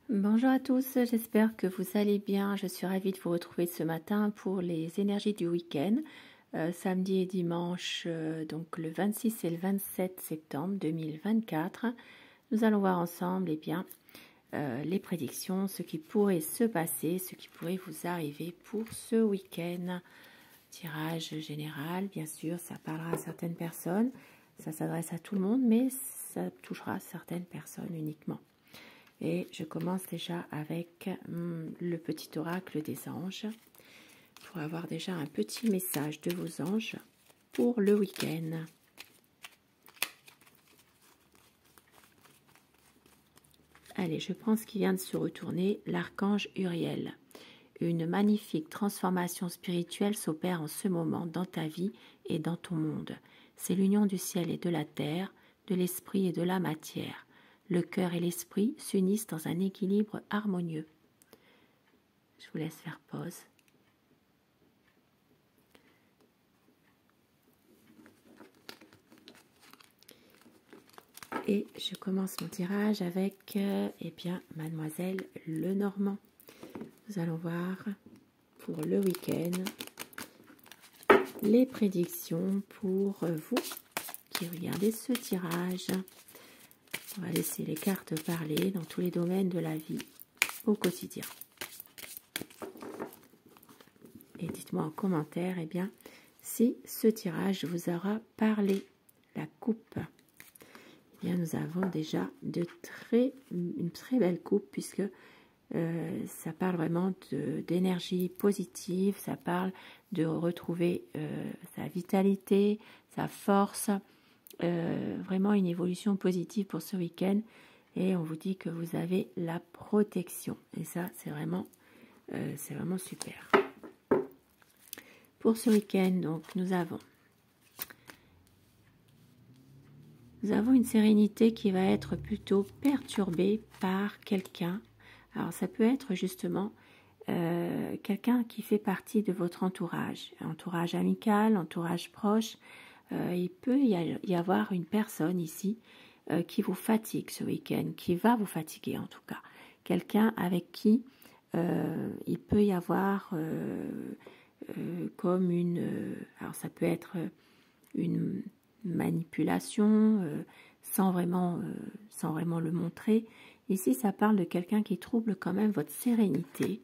Bonjour à tous, j'espère que vous allez bien. Je suis ravie de vous retrouver ce matin pour les énergies du week-end, samedi et dimanche, donc le 26 et le 27 septembre 2024. Nous allons voir ensemble les prédictions, ce qui pourrait se passer, ce qui pourrait vous arriver pour ce week-end. Tirage général, bien sûr, ça parlera à certaines personnes, ça s'adresse à tout le monde, mais ça touchera certaines personnes uniquement. Et je commence déjà avec le petit oracle des anges pour avoir déjà un petit message de vos anges pour le week-end. Allez, je prends ce qui vient de se retourner, l'archange Uriel. Une magnifique transformation spirituelle s'opère en ce moment dans ta vie et dans ton monde. C'est l'union du ciel et de la terre, de l'esprit et de la matière. Le cœur et l'esprit s'unissent dans un équilibre harmonieux. Je vous laisse faire pause. Et je commence mon tirage avec Mademoiselle Lenormand. Nous allons voir pour le week-end les prédictions pour vous qui regardez ce tirage. On va laisser les cartes parler dans tous les domaines de la vie au quotidien. Et dites-moi en commentaire, si ce tirage vous aura parlé. La coupe. Nous avons déjà une très belle coupe puisque ça parle vraiment d'énergie positive, ça parle de retrouver sa vitalité, sa force, vraiment une évolution positive pour ce week-end. Et on vous dit que vous avez la protection. Et ça, c'est vraiment super. Pour ce week-end, donc, nous avons une sérénité qui va être plutôt perturbée par quelqu'un. Alors, ça peut être justement quelqu'un qui fait partie de votre entourage amical, entourage proche. Il peut y avoir une personne ici qui vous fatigue ce week-end, qui va vous fatiguer en tout cas. Quelqu'un avec qui il peut y avoir comme alors ça peut être une manipulation sans vraiment le montrer. Ici, ça parle de quelqu'un qui trouble quand même votre sérénité.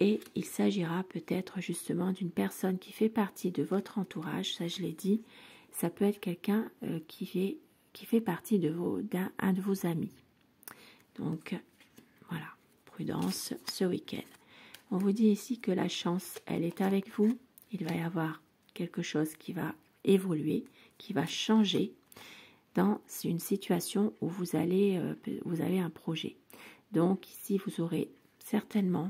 Et il s'agira peut-être justement d'une personne qui fait partie de votre entourage, ça je l'ai dit. Ça peut être quelqu'un qui fait partie d'un de vos amis. Donc, voilà, prudence ce week-end. On vous dit ici que la chance, elle est avec vous. Il va y avoir quelque chose qui va évoluer, qui va changer dans une situation où vous avez un projet. Donc ici, vous aurez certainement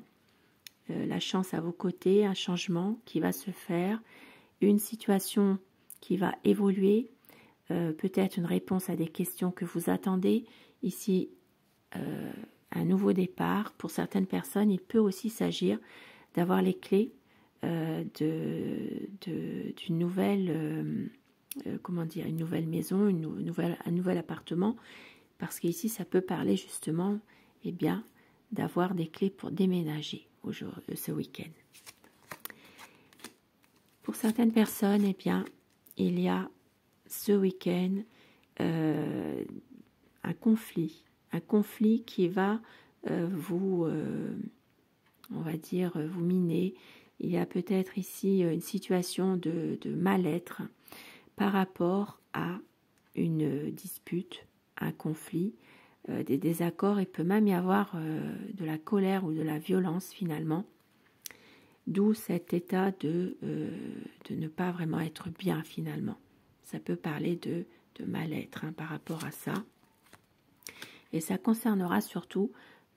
la chance à vos côtés, un changement qui va se faire, une situation qui va évoluer, peut-être une réponse à des questions que vous attendez. Ici, un nouveau départ. Pour certaines personnes, il peut aussi s'agir d'avoir les clés d'une nouvelle, une nouvelle maison, un nouvel appartement, parce qu'ici, ça peut parler justement, d'avoir des clés pour déménager ce week-end. Pour certaines personnes, il y a ce week-end un conflit qui va vous miner. Il y a peut-être ici une situation de mal-être par rapport à une dispute, un conflit, des désaccords. Il peut même y avoir de la colère ou de la violence finalement. D'où cet état de ne pas vraiment être bien finalement. Ça peut parler de mal-être par rapport à ça. Et ça concernera surtout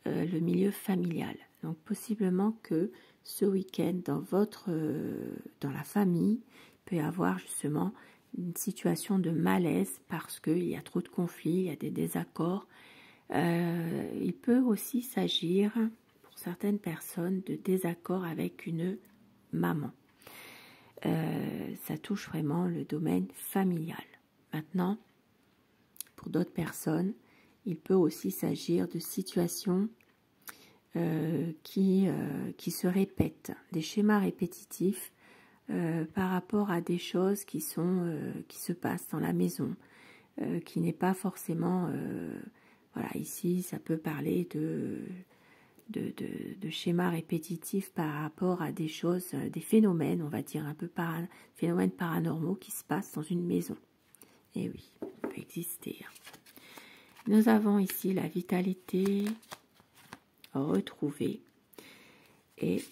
le milieu familial. Donc possiblement que ce week-end, dans la famille, il peut y avoir justement une situation de malaise parce qu'il y a trop de conflits, il y a des désaccords. Il peut aussi s'agir, pour certaines personnes, de désaccords avec une maman. Ça touche vraiment le domaine familial. Maintenant, pour d'autres personnes, il peut aussi s'agir de situations qui se répètent, des schémas répétitifs par rapport à des choses qui se passent dans la maison, qui n'est pas forcément... voilà, ici, ça peut parler de schémas répétitifs par rapport à des choses, des phénomènes, on va dire, un peu phénomènes paranormaux qui se passent dans une maison. Et oui, ça peut exister. Nous avons ici la vitalité retrouvée. Et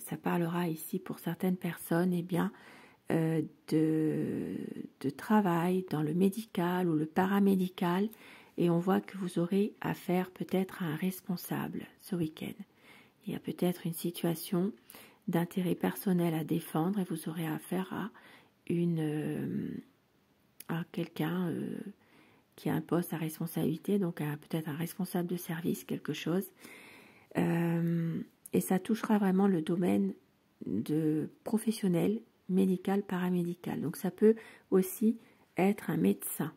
ça parlera ici pour certaines personnes, eh bien, de travail dans le médical ou le paramédical. Et on voit que vous aurez affaire peut-être à un responsable ce week-end. Il y a peut-être une situation d'intérêt personnel à défendre et vous aurez affaire à quelqu'un qui a un poste à responsabilité, donc peut-être un responsable de service, quelque chose. Et ça touchera vraiment le domaine de professionnel, médical, paramédical. Donc ça peut aussi être un médecin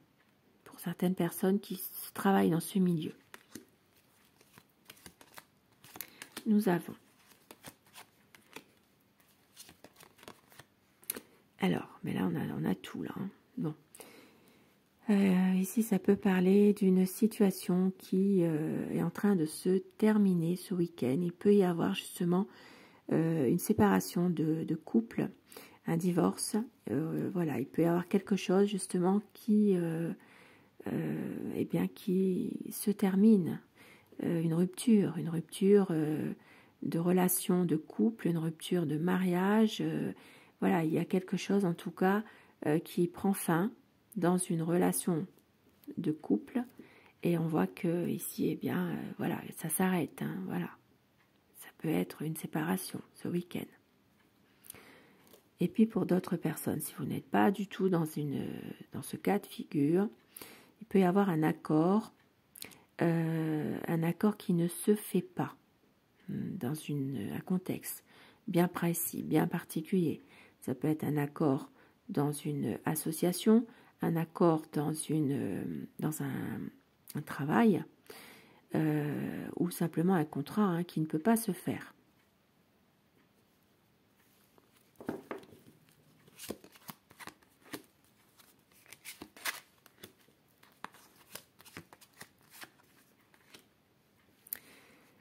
pour certaines personnes qui travaillent dans ce milieu. Nous avons alors, mais là on a tout là. Hein. Bon, ici ça peut parler d'une situation qui est en train de se terminer ce week-end. Il peut y avoir justement une séparation de couple, un divorce. Voilà, il peut y avoir quelque chose justement qui eh bien, qui se termine, une rupture de relation de couple, une rupture de mariage. Voilà, il y a quelque chose en tout cas qui prend fin dans une relation de couple, et on voit que ici, eh bien, voilà, ça s'arrête. Hein, voilà, ça peut être une séparation ce week-end. Et puis pour d'autres personnes, si vous n'êtes pas du tout dans ce cas de figure, il peut y avoir un accord qui ne se fait pas dans un contexte bien précis, bien particulier. Ça peut être un accord dans une association, un accord dans un travail, ou simplement un contrat qui ne peut pas se faire.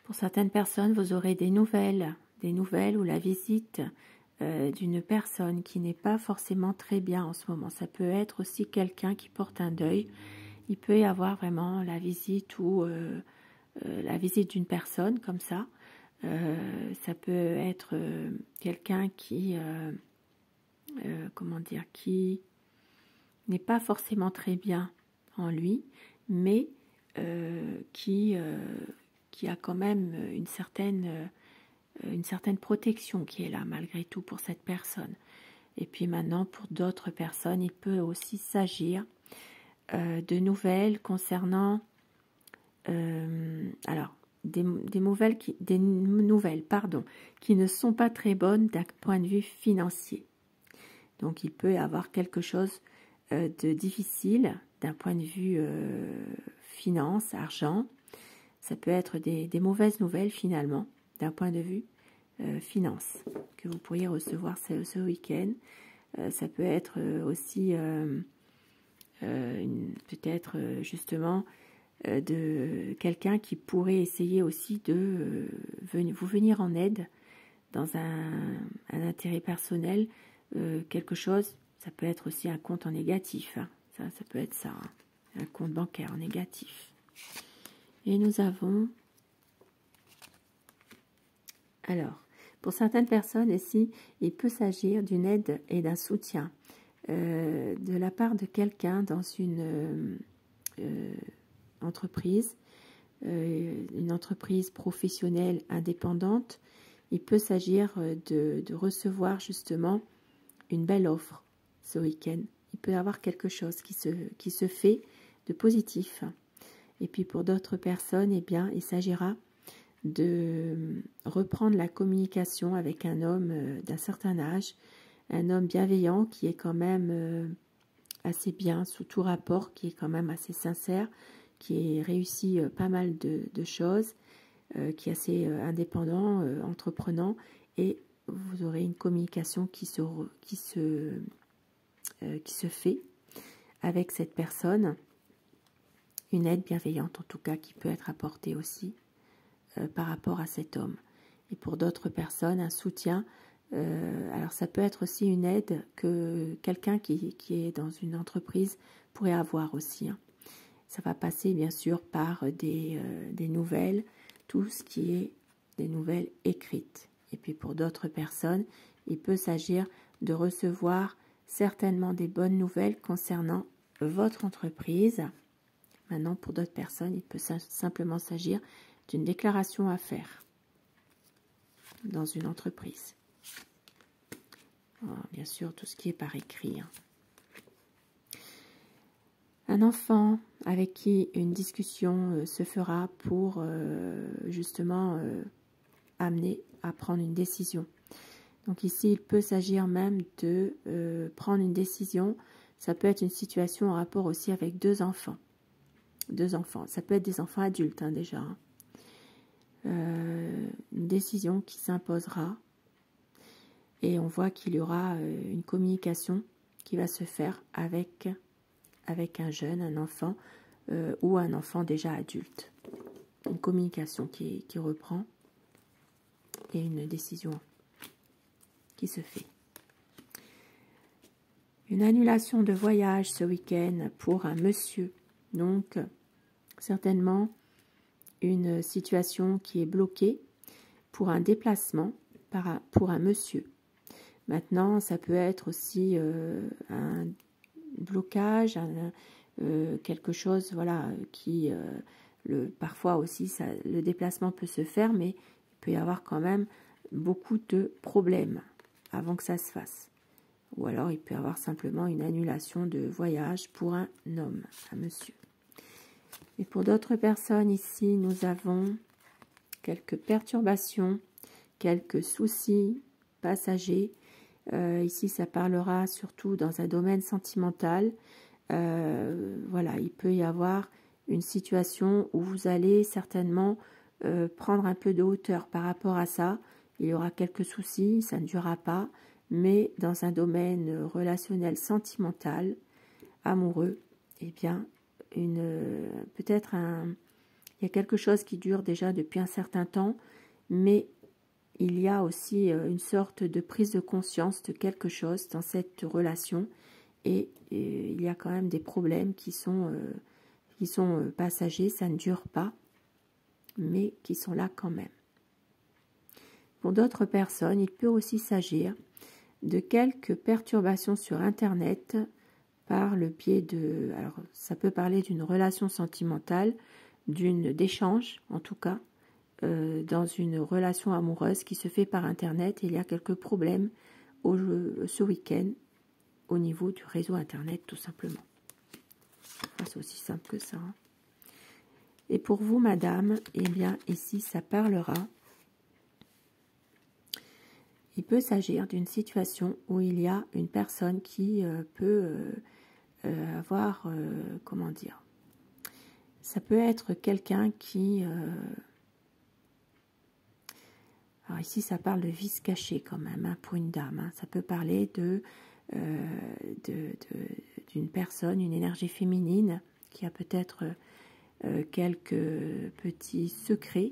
Pour certaines personnes, vous aurez des nouvelles ou la visite d'une personne qui n'est pas forcément très bien en ce moment. Ça peut être aussi quelqu'un qui porte un deuil. Il peut y avoir vraiment la visite d'une personne comme ça. Ça peut être quelqu'un qui qui n'est pas forcément très bien en lui, mais qui a quand même une certaine protection qui est là malgré tout pour cette personne. Et puis maintenant, pour d'autres personnes, il peut aussi s'agir de nouvelles concernant des nouvelles qui ne sont pas très bonnes d'un point de vue financier. Donc il peut y avoir quelque chose de difficile d'un point de vue finance, argent. Ça peut être des mauvaises nouvelles finalement d'un point de vue finance que vous pourriez recevoir ce week-end. Ça peut être aussi peut-être justement de quelqu'un qui pourrait essayer aussi de vous venir en aide dans un intérêt personnel, quelque chose. Ça peut être aussi un compte en négatif, hein. Ça peut être ça, hein. Un compte bancaire en négatif. Et nous avons, alors, pour certaines personnes ici, il peut s'agir d'une aide et d'un soutien de la part de quelqu'un dans une entreprise, une entreprise professionnelle indépendante. Il peut s'agir de recevoir justement une belle offre ce week-end. Il peut y avoir quelque chose qui se fait de positif. Et puis pour d'autres personnes, eh bien, il s'agira de reprendre la communication avec un homme d'un certain âge, un homme bienveillant qui est quand même assez bien sous tout rapport, qui est quand même assez sincère, qui réussit pas mal de choses, qui est assez indépendant, entreprenant, et vous aurez une communication qui se fait avec cette personne, une aide bienveillante en tout cas qui peut être apportée aussi par rapport à cet homme. Et pour d'autres personnes, un soutien, alors ça peut être aussi une aide que quelqu'un qui est dans une entreprise pourrait avoir aussi. Hein. Ça va passer bien sûr par des nouvelles, tout ce qui est des nouvelles écrites. Et puis pour d'autres personnes, il peut s'agir de recevoir certainement des bonnes nouvelles concernant votre entreprise. Maintenant, pour d'autres personnes, il peut simplement s'agir d'une déclaration à faire dans une entreprise. Alors, bien sûr, tout ce qui est par écrit. Hein. Un enfant avec qui une discussion se fera pour justement amener à prendre une décision. Donc ici, il peut s'agir même de prendre une décision. Ça peut être une situation en rapport aussi avec deux enfants. Ça peut être des enfants adultes hein, déjà. Hein. Une décision qui s'imposera. Et on voit qu'il y aura une communication qui va se faire avec un jeune, un enfant ou un enfant déjà adulte. Une communication qui reprend et une décision qui se fait. Une annulation de voyage ce week-end pour un monsieur. Donc, certainement une situation qui est bloquée pour un déplacement pour un monsieur. Maintenant, ça peut être aussi un blocage, quelque chose voilà, qui... parfois aussi, le déplacement peut se faire, mais il peut y avoir quand même beaucoup de problèmes avant que ça se fasse. Ou alors, il peut y avoir simplement une annulation de voyage pour un homme, un monsieur. Et pour d'autres personnes, ici, nous avons quelques perturbations, quelques soucis passagers. Ici, ça parlera surtout dans un domaine sentimental. Voilà, il peut y avoir une situation où vous allez certainement prendre un peu de hauteur par rapport à ça. Il y aura quelques soucis, ça ne durera pas, mais dans un domaine relationnel sentimental, amoureux, eh bien, peut-être il y a quelque chose qui dure déjà depuis un certain temps, mais il y a aussi une sorte de prise de conscience de quelque chose dans cette relation, et il y a quand même des problèmes qui sont passagers, ça ne dure pas, mais qui sont là quand même. Pour d'autres personnes, il peut aussi s'agir de quelques perturbations sur Internet par le biais de... Alors, ça peut parler d'une relation sentimentale, d'échange en tout cas, dans une relation amoureuse qui se fait par Internet. Il y a quelques problèmes ce week-end au niveau du réseau Internet, tout simplement. C'est aussi simple que ça. Hein. Et pour vous, madame, eh bien, ici, ça parlera. Il peut s'agir d'une situation où il y a une personne qui peut avoir, comment dire, ça peut être quelqu'un qui... alors ici, ça parle de vice caché quand même, hein, pour une dame. Hein. Ça peut parler d'une personne, une énergie féminine qui a peut-être quelques petits secrets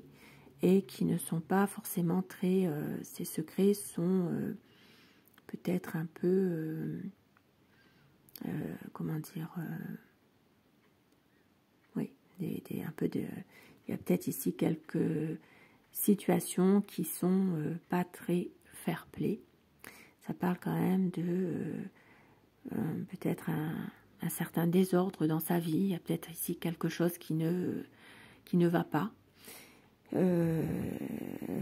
et qui ne sont pas forcément très... ces secrets sont peut-être un peu... comment dire... oui, un peu de... Il y a peut-être ici quelques situations qui sont pas très fair-play. Ça parle quand même de peut-être un certain désordre dans sa vie. Il y a peut-être ici quelque chose qui ne va pas.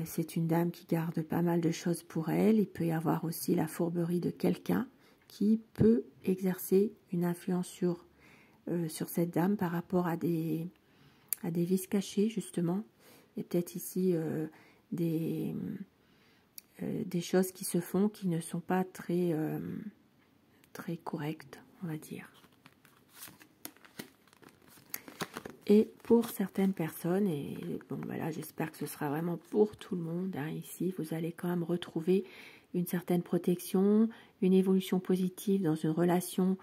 C'est une dame qui garde pas mal de choses pour elle. Il peut y avoir aussi la fourberie de quelqu'un qui peut exercer une influence sur cette dame par rapport à des vices cachés, justement. Il y a peut-être ici des choses qui se font qui ne sont pas très correctes, on va dire. Et pour certaines personnes, et bon voilà, j'espère que ce sera vraiment pour tout le monde, hein, ici, vous allez quand même retrouver une certaine protection, une évolution positive dans une relation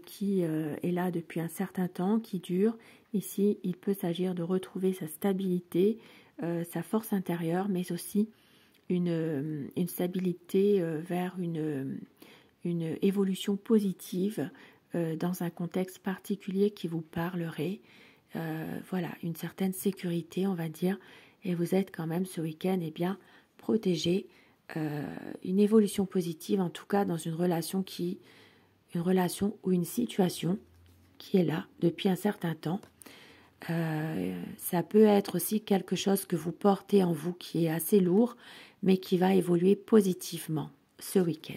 qui est là depuis un certain temps, qui dure. Ici, il peut s'agir de retrouver sa stabilité, sa force intérieure, mais aussi une stabilité vers une évolution positive dans un contexte particulier qui vous parlerait. Voilà, une certaine sécurité, on va dire, et vous êtes quand même ce week-end bien protégé. Une évolution positive, en tout cas dans une relation ou une situation qui est là depuis un certain temps. Ça peut être aussi quelque chose que vous portez en vous qui est assez lourd, mais qui va évoluer positivement ce week-end.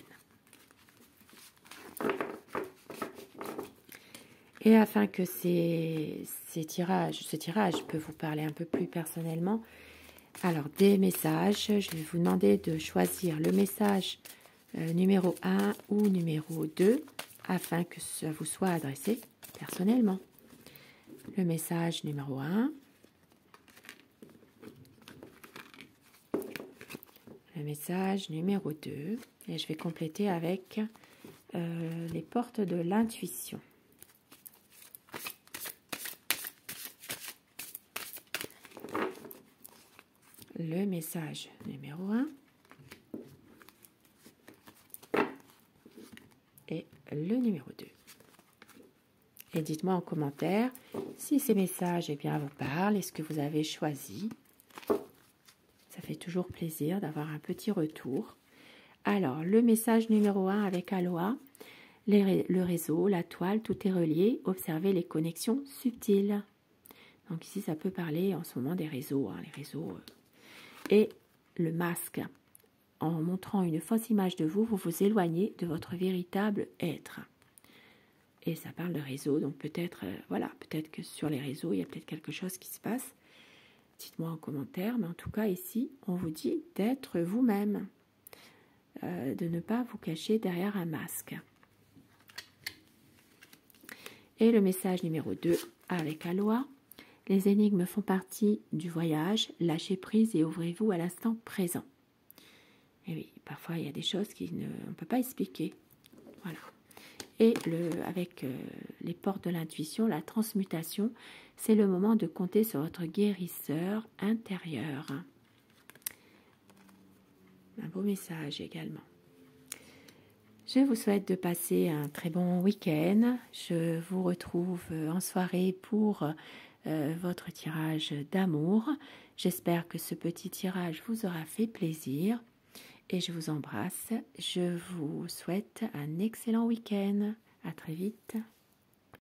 Et afin que ce tirage peut vous parler un peu plus personnellement, alors des messages, je vais vous demander de choisir le message numéro 1 ou numéro 2 afin que ça vous soit adressé personnellement. Le message numéro 1, le message numéro 2, et je vais compléter avec les portes de l'intuition. Le message numéro 1 et le numéro 2. Et dites-moi en commentaire si ces messages vous parlent et ce que vous avez choisi. Ça fait toujours plaisir d'avoir un petit retour. Alors, le message numéro 1 avec Aloha, le réseau, la toile, tout est relié. Observez les connexions subtiles. Donc ici, ça peut parler en ce moment des réseaux, les réseaux. Et le masque, en montrant une fausse image de vous, vous vous éloignez de votre véritable être. Et ça parle de réseau, donc peut-être, peut-être que sur les réseaux, il y a peut-être quelque chose qui se passe. Dites-moi en commentaire, mais en tout cas ici, on vous dit d'être vous-même, de ne pas vous cacher derrière un masque. Et le message numéro 2 avec Aloha. Les énigmes font partie du voyage, lâchez prise et ouvrez-vous à l'instant présent. Et oui, parfois il y a des choses qu'on ne peut pas expliquer. Voilà. Et avec les portes de l'intuition, la transmutation, c'est le moment de compter sur votre guérisseur intérieur. Un beau message également. Je vous souhaite de passer un très bon week-end. Je vous retrouve en soirée pour votre tirage d'amour. J'espère que ce petit tirage vous aura fait plaisir. Et je vous embrasse. Je vous souhaite un excellent week-end. À très vite.